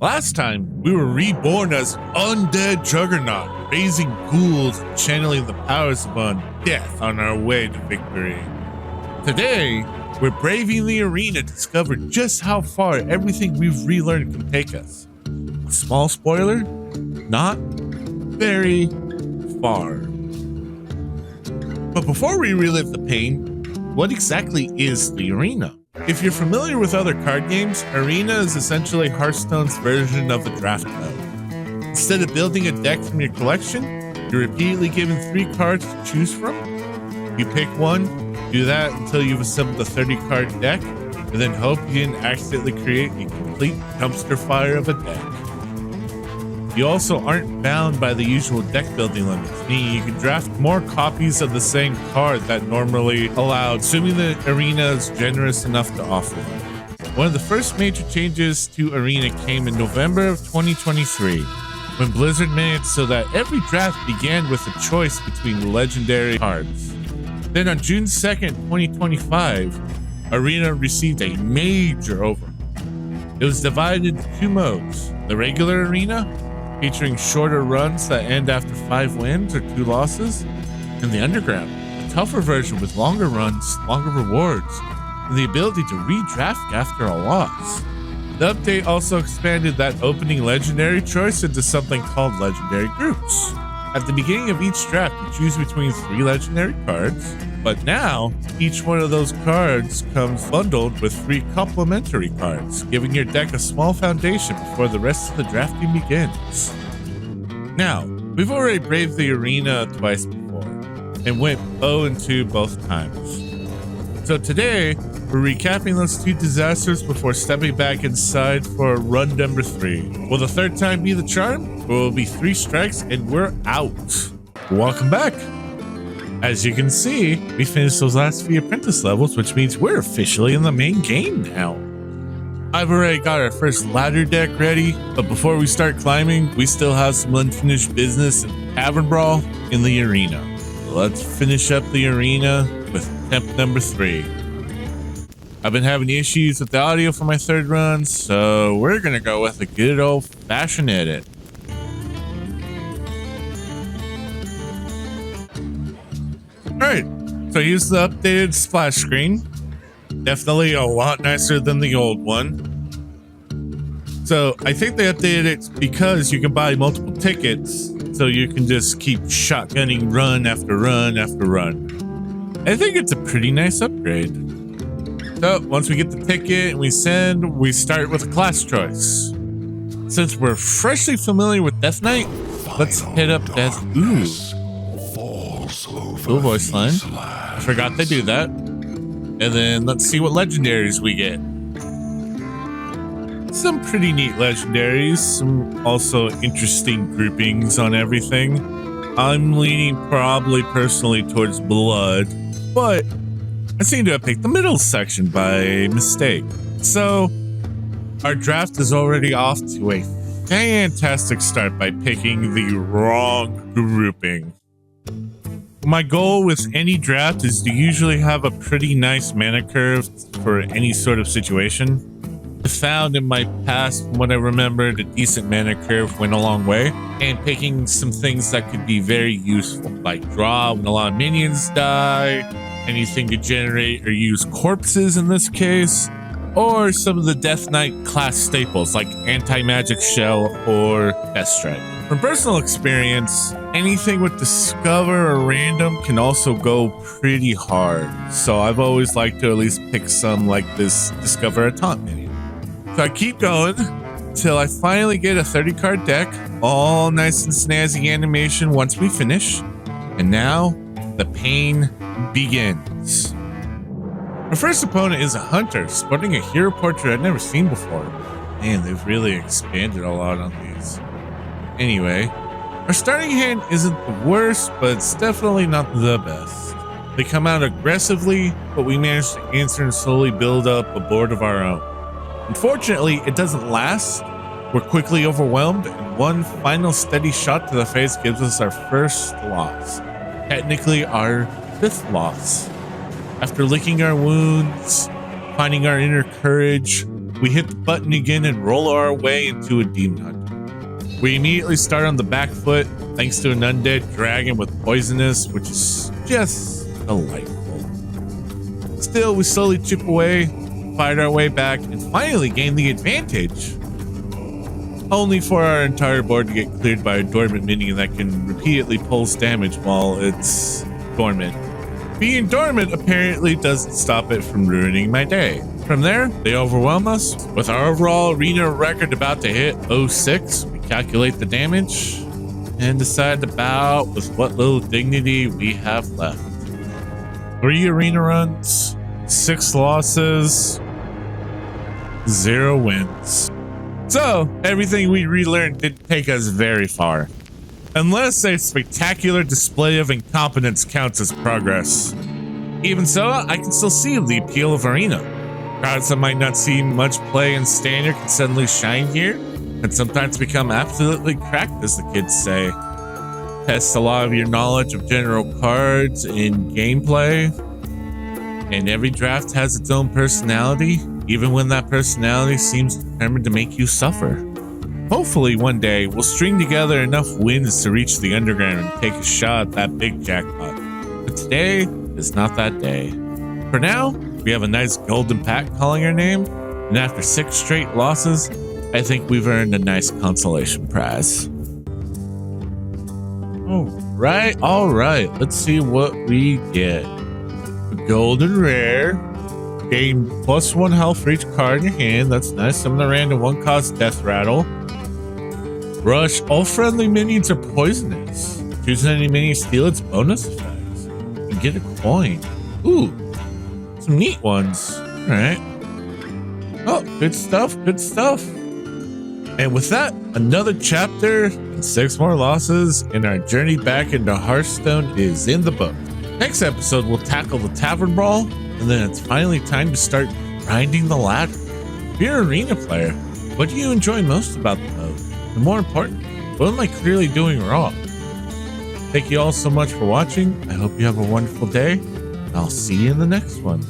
Last time, we were reborn as undead juggernaut, raising ghouls and channeling the powers of undeath on our way to victory. Today, we're braving the arena to discover just how far everything we've relearned can take us. A small spoiler, not very far. But before we relive the pain, what exactly is the arena? If you're familiar with other card games, Arena is essentially Hearthstone's version of a draft mode. Instead of building a deck from your collection, you're repeatedly given 3 cards to choose from. You pick one, do that until you've assembled a 30-card deck, and then hope you didn't accidentally create a complete dumpster fire of a deck. You also aren't bound by the usual deck building limits, meaning you can draft more copies of the same card that normally allowed, assuming the arena is generous enough to offer them. One of the first major changes to Arena came in November of 2023, when Blizzard made it so that every draft began with a choice between legendary cards. Then on June 2nd, 2025, Arena received a major overhaul. It was divided into 2 modes, the regular Arena, featuring shorter runs that end after 5 wins or 2 losses, and the Underground, a tougher version with longer runs, longer rewards, and the ability to redraft after a loss. The update also expanded that opening legendary choice into something called legendary groups. At the beginning of each draft, you choose between 3 legendary cards, but now each one of those cards comes bundled with 3 complementary cards, giving your deck a small foundation before the rest of the drafting begins. Now, we've already braved the arena twice before, and went 0-2 both times. So today, we're recapping those 2 disasters before stepping back inside for run number 3. Will the 3rd time be the charm? Or will it be 3 strikes and we're out? Welcome back! As you can see, we finished those last few apprentice levels, which means we're officially in the main game now. I've already got our first ladder deck ready, but before we start climbing, we still have some unfinished business and tavern brawl in the arena. So let's finish up the arena with attempt number 3. I've been having issues with the audio for my 3rd run, so we're gonna go with a good old-fashioned edit. Alright, so here's the updated splash screen. Definitely a lot nicer than the old one. So I think they updated it because you can buy multiple tickets, so you can just keep shotgunning run after run after run. I think it's a pretty nice upgrade. So once we get the ticket and we start with a class choice. Since we're freshly familiar with Death Knight, let's hit up Death. Ooh. Cool voice line. I forgot to do that. And then let's see what legendaries we get. Some pretty neat legendaries, some also interesting groupings on everything. I'm leaning probably personally towards blood, but I seem to have picked the middle section by mistake. So our draft is already off to a fantastic start by picking the wrong grouping. My goal with any draft is to usually have a pretty nice mana curve for any sort of situation. I found in my past, from what I remembered, a decent mana curve went a long way, and picking some things that could be very useful, like draw when a lot of minions die, anything to generate or use corpses in this case, or some of the Death Knight class staples like Anti-Magic Shell or Death Strike. From personal experience, anything with Discover or Random can also go pretty hard, so I've always liked to at least pick some like this Discover a Taunt minion. So I keep going till I finally get a 30-card deck, all nice and snazzy animation once we finish, and now the pain begins. Our first opponent is a hunter, sporting a hero portrait I've never seen before. Man, they've really expanded a lot on these. Anyway, our starting hand isn't the worst, but it's definitely not the best. They come out aggressively, but we manage to answer and slowly build up a board of our own. Unfortunately, it doesn't last. We're quickly overwhelmed, and one final steady shot to the face gives us our first loss. Technically, our 5th loss. After licking our wounds, finding our inner courage, we hit the button again and roll our way into a demon hunt. We immediately start on the back foot thanks to an undead dragon with poisonous, which is just delightful. Still, we slowly chip away, fight our way back, and finally gain the advantage. Only for our entire board to get cleared by a dormant minion that can repeatedly pulse damage while it's dormant. Being dormant apparently doesn't stop it from ruining my day. From there, they overwhelm us. With our overall arena record about to hit 06, we calculate the damage and decide to bow with what little dignity we have left. 3 arena runs, 6 losses, 0 wins. So, everything we relearned didn't take us very far. Unless a spectacular display of incompetence counts as progress. Even so, I can still see the appeal of Arena. Cards that might not see much play in Standard can suddenly shine here, and sometimes become absolutely cracked, as the kids say. Tests a lot of your knowledge of general cards in gameplay, and every draft has its own personality, even when that personality seems determined to make you suffer. Hopefully one day we'll string together enough wins to reach the underground and take a shot at that big jackpot. But today is not that day. For now, we have a nice golden pack calling our name, and after 6 straight losses, I think we've earned a nice consolation prize. Alright, let's see what we get. A golden rare. Gain +1 health for each card in your hand. That's nice. Summon a random 1-cost death rattle. Rush. All friendly minions are poisonous. Choose any minion, steal its bonus effects. And get a coin. Ooh, some neat ones. Alright. Oh, good stuff, good stuff. And with that, another chapter and 6 more losses, and our journey back into Hearthstone is in the book. Next episode, we'll tackle the Tavern Brawl, and then it's finally time to start grinding the ladder. If you're an arena player, what do you enjoy most about the mode? And more important, what am I clearly doing wrong? Thank you all so much for watching. I hope you have a wonderful day, and I'll see you in the next one.